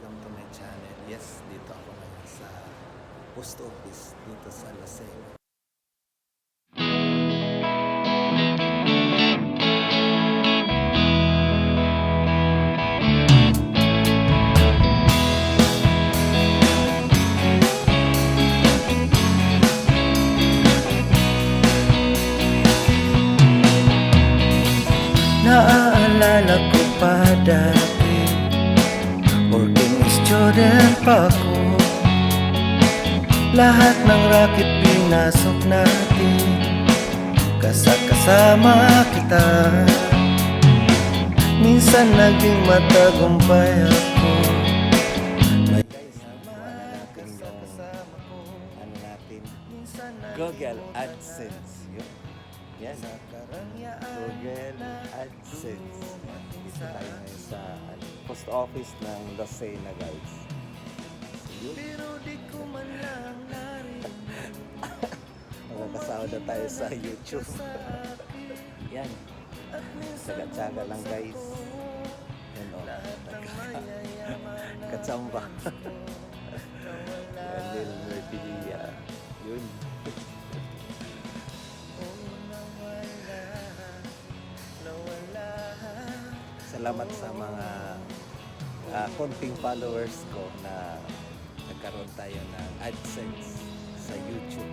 welcome to my channel. Yes, dito ako ngayon sa post office dito sa Lucena. Naaalala ko pa dati, working student pa ako. Lahat ng racket pinasok natin, kasama kita. Minsan naging matagumpay ako. Google AdSense yun. Yan. Google AdSense. Dito tayo ngayon sa post office ng Lucena, guys. Pero di ko man lang magkakasama na tayo sa YouTube. Yan. Tsaga-tsaga lang, guys. Yan o. Katsamba. Yan din. Yun. Salamat sa mga konting followers ko na nagkaroon tayo ng AdSense sa YouTube.